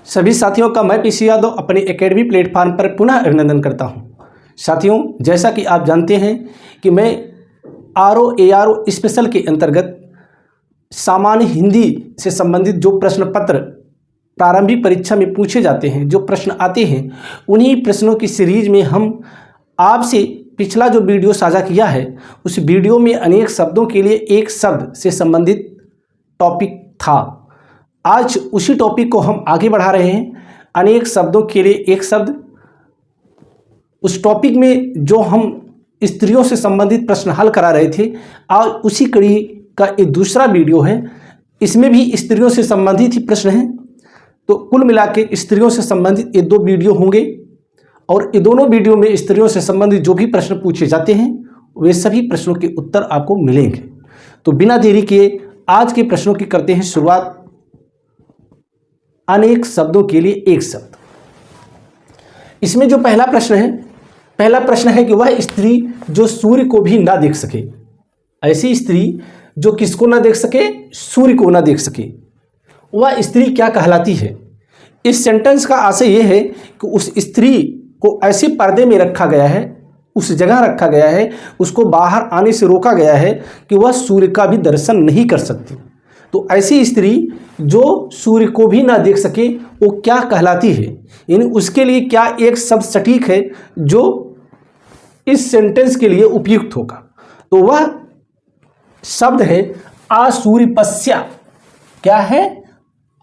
सभी साथियों का मैं पीसी यादव अपने एकेडमी प्लेटफॉर्म पर पुनः अभिनंदन करता हूं। साथियों, जैसा कि आप जानते हैं कि मैं ARO स्पेशल के अंतर्गत सामान्य हिंदी से संबंधित जो प्रश्न पत्र प्रारंभिक परीक्षा में पूछे जाते हैं, जो प्रश्न आते हैं, उन्हीं प्रश्नों की सीरीज में हम आपसे पिछला जो वीडियो साझा किया है, उस वीडियो में अनेक शब्दों के लिए एक शब्द से संबंधित टॉपिक था। आज उसी टॉपिक को हम आगे बढ़ा रहे हैं। अनेक शब्दों के लिए एक शब्द, उस टॉपिक में जो हम स्त्रियों से संबंधित प्रश्न हल करा रहे थे, आज उसी कड़ी का एक दूसरा वीडियो है। इसमें भी स्त्रियों से संबंधित ही प्रश्न हैं। तो कुल मिला के स्त्रियों से संबंधित ये 2 वीडियो होंगे और ये दोनों वीडियो में स्त्रियों से संबंधित जो भी प्रश्न पूछे जाते हैं, वे सभी प्रश्नों के उत्तर आपको मिलेंगे। तो बिना देरी किए आज के प्रश्नों की करते हैं शुरुआत। अनेक शब्दों के लिए एक शब्द। इसमें जो पहला प्रश्न है कि वह स्त्री जो सूर्य को भी ना देख सके। ऐसी स्त्री जो किसको ना देख सके? सूर्य को ना देख सके। वह स्त्री क्या कहलाती है? इस सेंटेंस का आशय यह है कि उस स्त्री को ऐसे पर्दे में रखा गया है, उस जगह रखा गया है, उसको बाहर आने से रोका गया है कि वह सूर्य का भी दर्शन नहीं कर सकती। तो ऐसी स्त्री जो सूर्य को भी ना देख सके, वो क्या कहलाती है? यानी उसके लिए क्या एक शब्द सटीक है जो इस सेंटेंस के लिए उपयुक्त होगा? तो वह शब्द है आसूर्यपस्या। क्या है?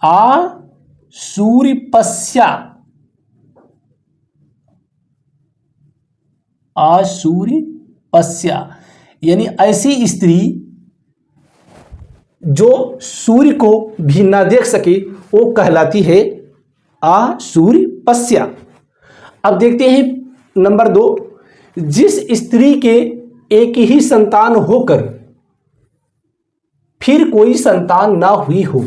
आसूर्यपस्या। आसूर्यपस्या यानी ऐसी स्त्री जो सूर्य को भी ना देख सके, वो कहलाती है आसूर्यपस्या। अब देखते हैं नंबर 2। जिस स्त्री के एक ही संतान होकर फिर कोई संतान ना हुई हो।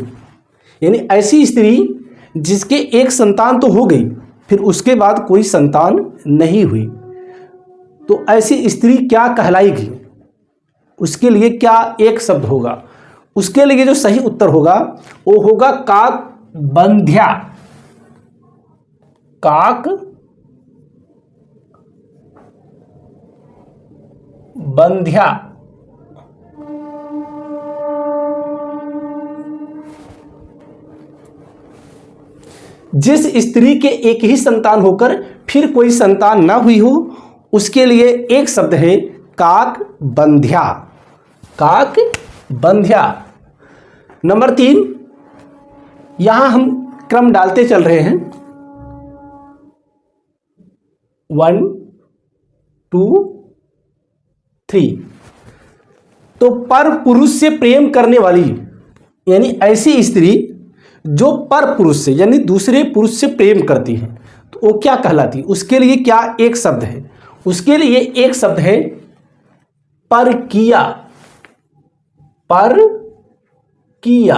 यानी ऐसी स्त्री जिसके एक संतान तो हो गई, फिर उसके बाद कोई संतान नहीं हुई, तो ऐसी स्त्री क्या कहलाएगी? उसके लिए क्या एक शब्द होगा? उसके लिए जो सही उत्तर होगा वो होगा काकबंध्या। काकबंध्या। जिस स्त्री के एक ही संतान होकर फिर कोई संतान ना हुई हो, उसके लिए एक शब्द है काकबंध्या। काकबंध्या। नंबर 3, यहां हम क्रम डालते चल रहे हैं। 1 2 3। तो पर पुरुष से प्रेम करने वाली, यानी ऐसी स्त्री जो पर पुरुष से यानी दूसरे पुरुष से प्रेम करती है, तो वो क्या कहलाती है? उसके लिए क्या एक शब्द है? उसके लिए एक शब्द है परकीया। परकीया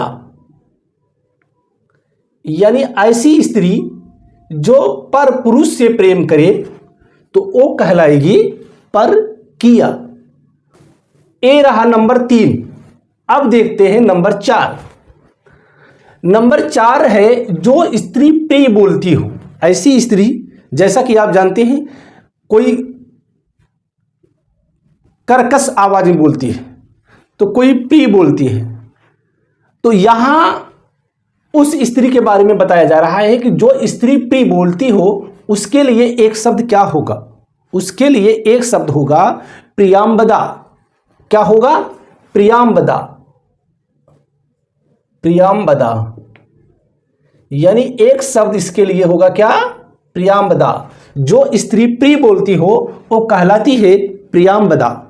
यानी ऐसी स्त्री जो पर पुरुष से प्रेम करे, तो वो कहलाएगी परकीया। ये रहा नंबर 3। अब देखते हैं नंबर 4। नंबर 4 है जो स्त्री प्रिय बोलती हो। ऐसी स्त्री, जैसा कि आप जानते हैं, कोई कर्कश आवाज में बोलती है तो कोई प्रिय बोलती है। तो यहां उस स्त्री के बारे में बताया जा रहा है कि जो स्त्री प्रिय बोलती हो, उसके लिए एक शब्द क्या होगा? उसके लिए एक शब्द होगा प्रियांबदा। क्या होगा? प्रियांबदा। प्रियांबदा यानी एक शब्द इसके लिए होगा क्या? प्रियांबदा। जो स्त्री प्रिय बोलती हो वो कहलाती है प्रियांबदा।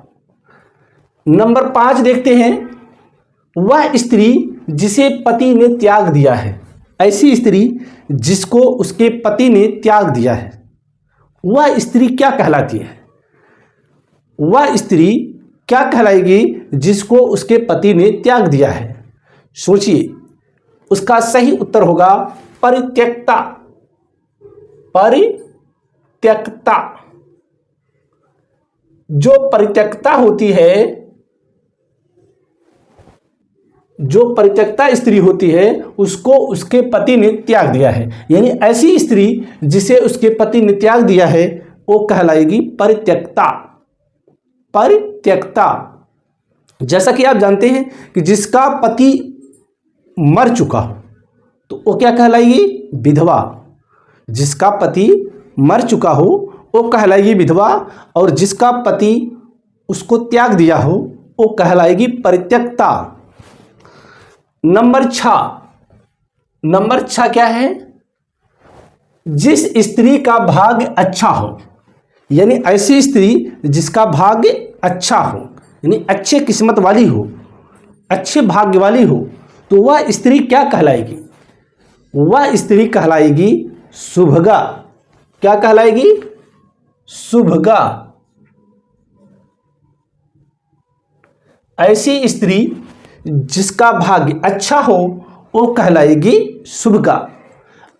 नंबर 5 देखते हैं। वह स्त्री जिसे पति ने त्याग दिया है। ऐसी स्त्री जिसको उसके पति ने त्याग दिया है, वह स्त्री क्या कहलाती है? वह स्त्री क्या कहलाएगी जिसको उसके पति ने त्याग दिया है? सोचिए, उसका सही उत्तर होगा परित्यक्ता। परित्यक्ता। जो परित्यक्ता होती है जो परित्यक्ता स्त्री होती है उसको उसके पति ने त्याग दिया है, यानी ऐसी स्त्री जिसे उसके पति ने त्याग दिया है वो कहलाएगी परित्यक्ता। परित्यक्ता। जैसा कि आप जानते हैं कि जिसका पति मर चुका हो तो वो क्या कहलाएगी? विधवा। जिसका पति मर चुका हो वो कहलाएगी विधवा, और जिसका पति उसको त्याग दिया हो वो कहलाएगी परित्यक्ता। नंबर 6 क्या है? जिस स्त्री का भाग्य अच्छा हो, यानी ऐसी स्त्री जिसका भाग्य अच्छा हो, यानी अच्छे किस्मत वाली हो, अच्छे भाग्य वाली हो, तो वह स्त्री क्या कहलाएगी? वह स्त्री कहलाएगी शुभगा। क्या कहलाएगी? शुभगा। ऐसी स्त्री जिसका भाग्य अच्छा हो वो कहलाएगी शुभगा।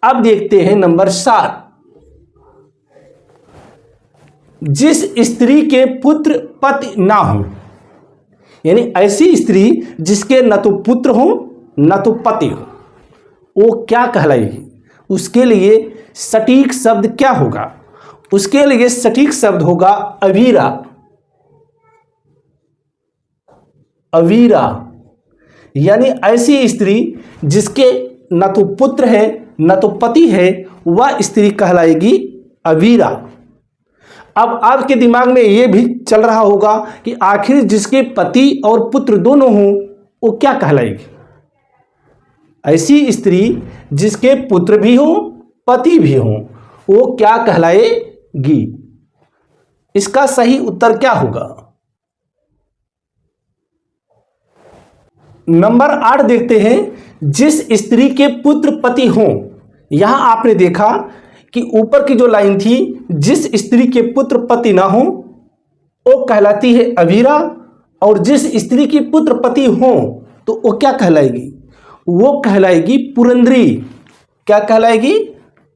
अब देखते हैं नंबर 7। जिस स्त्री के पुत्र पति ना हो, यानी ऐसी स्त्री जिसके न तो पुत्र हो न तो पति हो, वो क्या कहलाएगी? उसके लिए सटीक शब्द क्या होगा? उसके लिए सटीक शब्द होगा अवीरा। अवीरा, यानी ऐसी स्त्री जिसके न तो पुत्र है न तो पति है, वह स्त्री कहलाएगी अवीरा। अब आपके दिमाग में यह भी चल रहा होगा कि आखिर जिसके पति और पुत्र दोनों हों वो क्या कहलाएगी? ऐसी स्त्री जिसके पुत्र भी हो पति भी हो वो क्या कहलाएगी? इसका सही उत्तर क्या होगा? नंबर 8 देखते हैं। जिस स्त्री के पुत्र पति हों, यहां आपने देखा कि ऊपर की जो लाइन थी, जिस स्त्री के पुत्र पति ना हो वो कहलाती है अवीरा, और जिस स्त्री के पुत्र पति हों तो वो क्या कहलाएगी? वो कहलाएगी पुरंदरी। क्या कहलाएगी?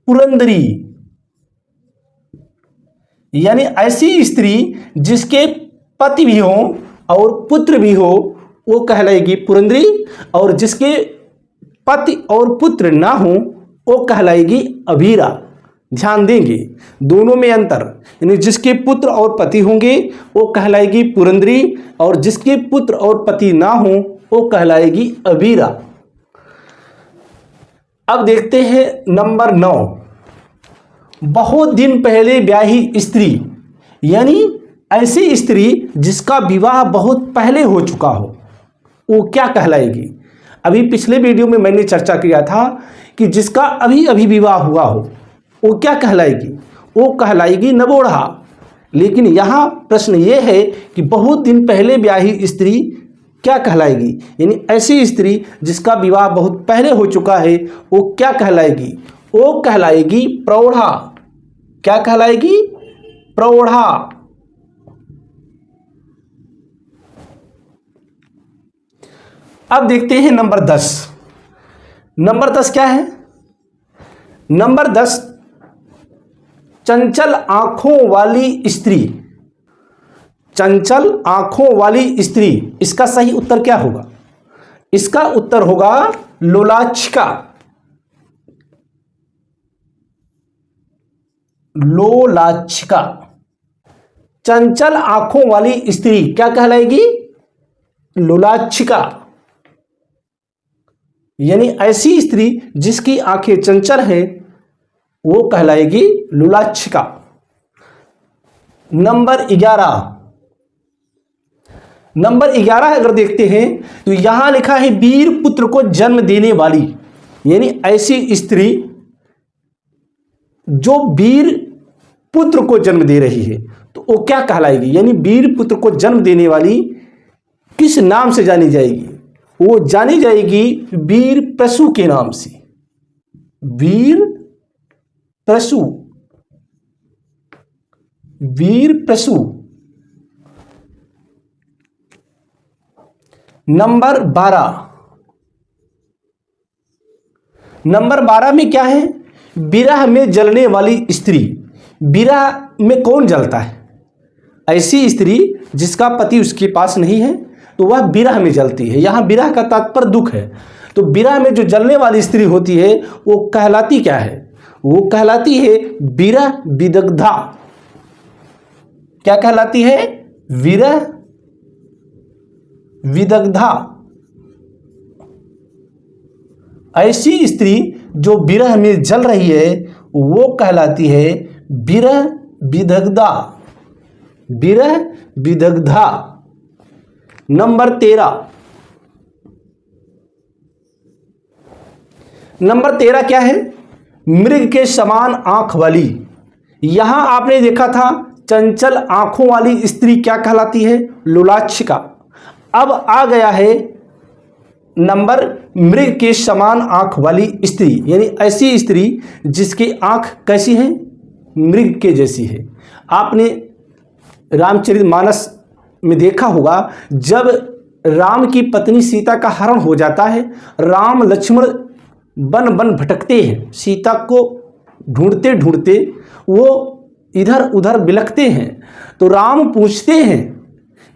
पुरंदरी। यानी ऐसी स्त्री जिसके पति भी हो और पुत्र भी हो वो कहलाएगी पुरंदरी, और जिसके पति और पुत्र ना हो वो कहलाएगी अवीरा। ध्यान देंगे दोनों में अंतर, यानी जिसके पुत्र और पति होंगे वो कहलाएगी पुरंदरी, और जिसके पुत्र और पति ना हो वो कहलाएगी अवीरा। अब देखते हैं नंबर 9। बहुत दिन पहले ब्याही स्त्री, यानी ऐसी स्त्री जिसका विवाह बहुत पहले हो चुका हो वो क्या कहलाएगी? अभी पिछले वीडियो में मैंने चर्चा किया था कि जिसका अभी अभी विवाह हुआ हो वो क्या कहलाएगी? वो कहलाएगी नवोढ़ा। लेकिन यहाँ प्रश्न ये है कि बहुत दिन पहले ब्याही स्त्री क्या कहलाएगी? यानी ऐसी स्त्री जिसका विवाह बहुत पहले हो चुका है वो क्या कहलाएगी? वो कहलाएगी प्रौढ़ा। क्या कहलाएगी? प्रौढ़ा। अब देखते हैं नंबर 10। नंबर 10 क्या है? नंबर 10 चंचल आंखों वाली स्त्री। चंचल आंखों वाली स्त्री, इसका सही उत्तर क्या होगा? इसका उत्तर होगा लोलाच्छिका। लोलाच्छिका। चंचल आंखों वाली स्त्री क्या कहलाएगी? लोलाच्छिका। यानी ऐसी स्त्री जिसकी आंखें चंचल हैं वो कहलाएगी लोलाच्छिका। नंबर 11। नंबर 11 अगर देखते हैं तो यहां लिखा है वीर पुत्र को जन्म देने वाली, यानी ऐसी स्त्री जो वीर पुत्र को जन्म दे रही है तो वो क्या कहलाएगी? यानी वीर पुत्र को जन्म देने वाली किस नाम से जानी जाएगी? वो जानी जाएगी वीर प्रसू के नाम से। वीर प्रसू। वीर प्रसू। नंबर 12। नंबर 12 में क्या है? विरह में जलने वाली स्त्री। विरह में कौन जलता है? ऐसी स्त्री जिसका पति उसके पास नहीं है, तो वह विरह में जलती है। यहाँ विरह का तात्पर्य दुख है। तो विरह में जो जलने वाली स्त्री होती है वो कहलाती क्या है? वो कहलाती है विरह विदग्धा। क्या कहलाती है? विरह विदग्धा। ऐसी स्त्री जो विरह में जल रही है वो कहलाती है विरह विदग्धा। विरह विदग्धा। नंबर 13। नंबर 13 क्या है? मृग के समान आंख वाली। यहां आपने देखा था चंचल आंखों वाली स्त्री क्या कहलाती है? लुलाच्छिका। अब आ गया है नंबर मृग के समान आंख वाली स्त्री, यानी ऐसी स्त्री जिसकी आंख कैसी है? मृग के जैसी है। आपने रामचरितमानस में देखा होगा जब राम की पत्नी सीता का हरण हो जाता है, राम लक्ष्मण वन वन भटकते हैं, सीता को ढूंढते ढूंढते वो इधर उधर बिलखते हैं। तो राम पूछते हैं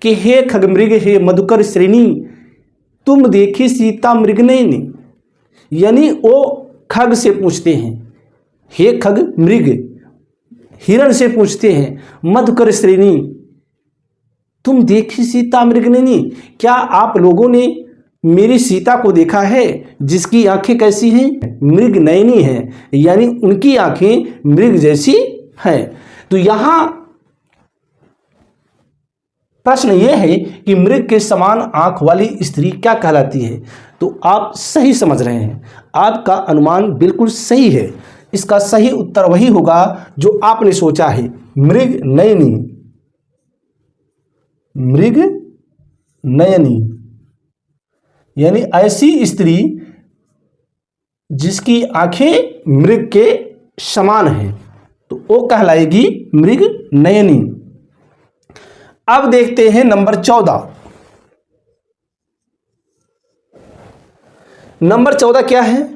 कि हे खगमृग हे मधुकर श्रेणी, तुम देखी सीता मृग नयनी। यानी वो खग से पूछते हैं, हे खग मृग, हिरण से पूछते हैं, मधुकर श्रेणी तुम देखी सीता मृग नयनी, क्या आप लोगों ने मेरी सीता को देखा है जिसकी आंखें कैसी हैं? मृग नयनी हैं, यानी उनकी आंखें मृग जैसी हैं। तो यहां प्रश्न यह है कि मृग के समान आंख वाली स्त्री क्या कहलाती है? तो आप सही समझ रहे हैं, आपका अनुमान बिल्कुल सही है। इसका सही उत्तर वही होगा जो आपने सोचा है, मृग नयनी। मृग नयनी यानी ऐसी स्त्री जिसकी आंखें मृग के समान हैं, तो वो कहलाएगी मृग नयनी। अब देखते हैं नंबर 14। नंबर 14 क्या है?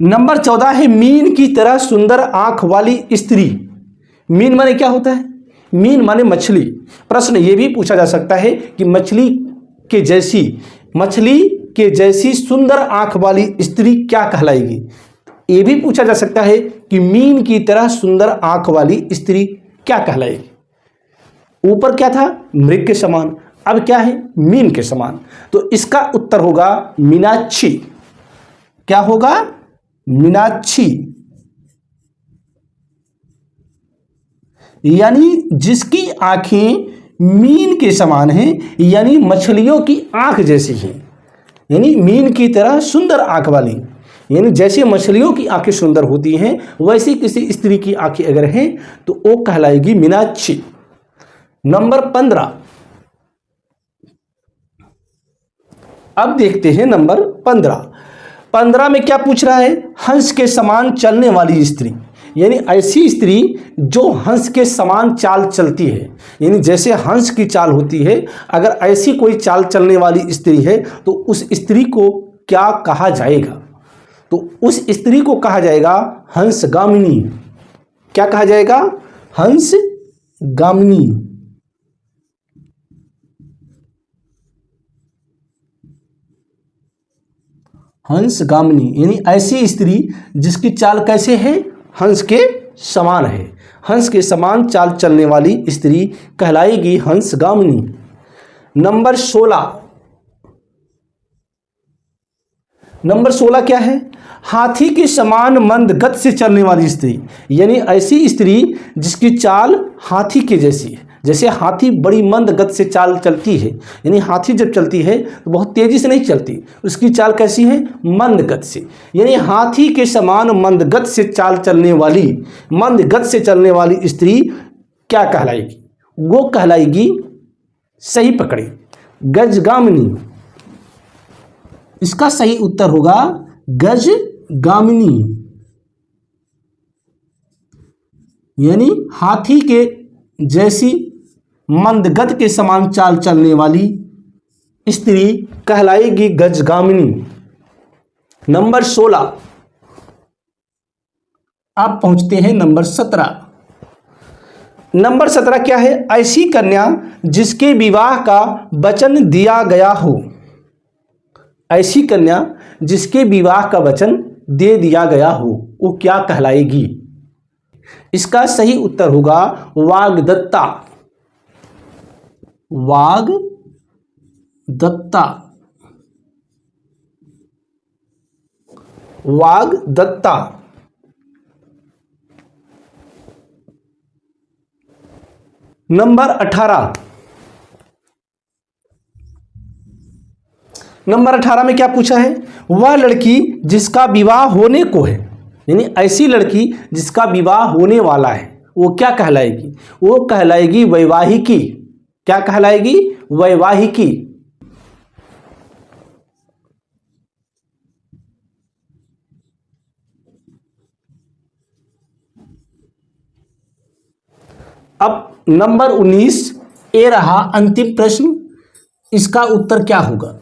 नंबर 14 है मीन की तरह सुंदर आंख वाली स्त्री। मीन माने क्या होता है? मीन माने मछली। प्रश्न यह भी पूछा जा सकता है कि मछली के जैसी सुंदर आंख वाली स्त्री क्या कहलाएगी? यह भी पूछा जा सकता है कि मीन की तरह सुंदर आंख वाली स्त्री क्या कहलाएगी? ऊपर क्या था? मृग के समान, अब क्या है? मीन के समान। तो इसका उत्तर होगा मीनाक्षी। क्या होगा? मीनाक्षी। यानी जिसकी आंखें मीन के समान हैं, यानी मछलियों की आंख जैसी हैं, यानी मीन की तरह सुंदर आंख वाली। यानी जैसे मछलियों की आंखें सुंदर होती हैं वैसी किसी स्त्री की आंखें अगर हैं तो वो कहलाएगी मीनाक्षी। नंबर 15। अब देखते हैं नंबर 15। 15 में क्या पूछ रहा है? हंस के समान चलने वाली स्त्री। यानी ऐसी स्त्री जो हंस के समान चाल चलती है, यानी जैसे हंस की चाल होती है, अगर ऐसी कोई चाल चलने वाली स्त्री है तो उस स्त्री को क्या कहा जाएगा? तो उस स्त्री को कहा जाएगा हंसगामिनी। क्या कहा जाएगा? हंसगामिनी। हंसगामिनी यानी ऐसी स्त्री जिसकी चाल कैसे है? हंस के समान है। हंस के समान चाल चलने वाली स्त्री कहलाएगी हंसगामिनी। नंबर 16। नंबर 16 क्या है? हाथी के समान मंद गति से चलने वाली स्त्री। यानी ऐसी स्त्री जिसकी चाल हाथी के जैसी है। जैसे हाथी बड़ी मंद गति से चाल चलती है, यानी हाथी जब चलती है तो बहुत तेजी से नहीं चलती, उसकी चाल कैसी है? मंद गति से। यानी हाथी के समान मंद गति से चाल चलने वाली, मंद गति से चलने वाली स्त्री क्या कहलाएगी? वो कहलाएगी, सही पकड़े, गजगामिनी। इसका सही उत्तर होगा गजगामिनी। यानी हाथी के जैसी मंद गति के समान चाल चलने वाली स्त्री कहलाएगी गजगामिनी। नंबर 16। आप पहुंचते हैं नंबर 17। नंबर 17 क्या है? ऐसी कन्या जिसके विवाह का वचन दिया गया हो। ऐसी कन्या जिसके विवाह का वचन दे दिया गया हो वो क्या कहलाएगी? इसका सही उत्तर होगा वाग्दत्ता। वाग्दत्ता। वाग्दत्ता। नंबर 18। नंबर 18 में क्या पूछा है? वह लड़की जिसका विवाह होने को है, यानी ऐसी लड़की जिसका विवाह होने वाला है वो क्या कहलाएगी? वो कहलाएगी वैवाहिकी। क्या कहलाएगी? वैवाहिकी। अब नंबर 19 ये रहा अंतिम प्रश्न। इसका उत्तर क्या होगा?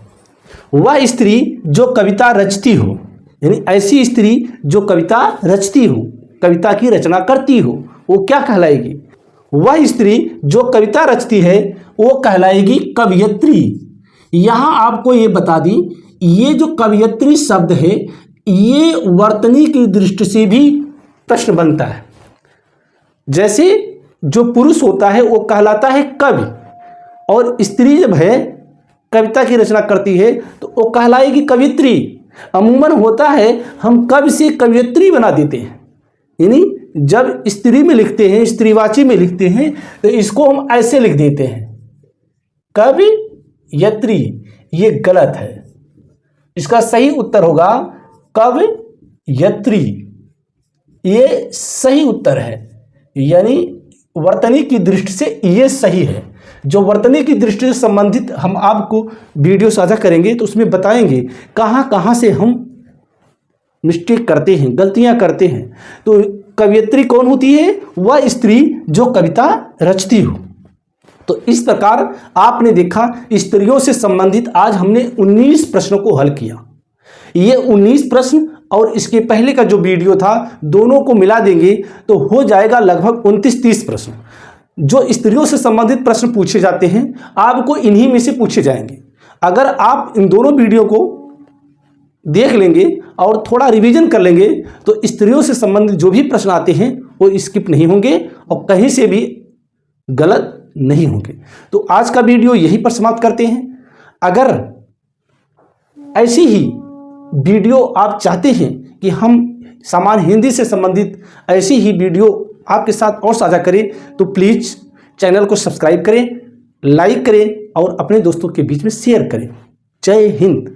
वह स्त्री जो कविता रचती हो, यानी ऐसी स्त्री जो कविता रचती हो, कविता की रचना करती हो, वो क्या कहलाएगी? वह स्त्री जो कविता रचती है वो कहलाएगी कवयित्री। यहाँ आपको ये बता दी, ये जो कवयित्री शब्द है ये वर्तनी की दृष्टि से भी प्रश्न बनता है। जैसे जो पुरुष होता है वो कहलाता है कवि, और स्त्री जब है कविता की रचना करती है तो वो कहलाएगी कवियत्री। अमूमन होता है हम कवि से कवयित्री बना देते हैं, यानी जब स्त्री में लिखते हैं, स्त्रीवाची में लिखते हैं तो इसको हम ऐसे लिख देते हैं कवयित्री। ये गलत है। इसका सही उत्तर होगा कवयित्री। ये सही उत्तर है, यानी वर्तनी की दृष्टि से ये सही है। जो वर्तनी की दृष्टि से संबंधित हम आपको वीडियो साझा करेंगे तो उसमें बताएंगे कहाँ कहाँ से हम मिस्टेक करते हैं, गलतियाँ करते हैं। तो कवयित्री कौन होती है? वह स्त्री जो कविता रचती हो। तो इस प्रकार आपने देखा स्त्रियों से संबंधित आज हमने 19 प्रश्नों को हल किया। ये 19 प्रश्न और इसके पहले का जो वीडियो था दोनों को मिला देंगे तो हो जाएगा लगभग 29-30 प्रश्न। जो स्त्रियों से संबंधित प्रश्न पूछे जाते हैं आपको इन्हीं में से पूछे जाएंगे। अगर आप इन दोनों वीडियो को देख लेंगे और थोड़ा रिवीजन कर लेंगे तो स्त्रियों से संबंधित जो भी प्रश्न आते हैं वो स्किप नहीं होंगे और कहीं से भी गलत नहीं होंगे। तो आज का वीडियो यहीं पर समाप्त करते हैं। अगर ऐसी ही वीडियो आप चाहते हैं कि हम सामान्य हिंदी से संबंधित ऐसी ही वीडियो आपके साथ और साझा करें तो प्लीज़ चैनल को सब्सक्राइब करें, लाइक करें और अपने दोस्तों के बीच में शेयर करें। जय हिंद।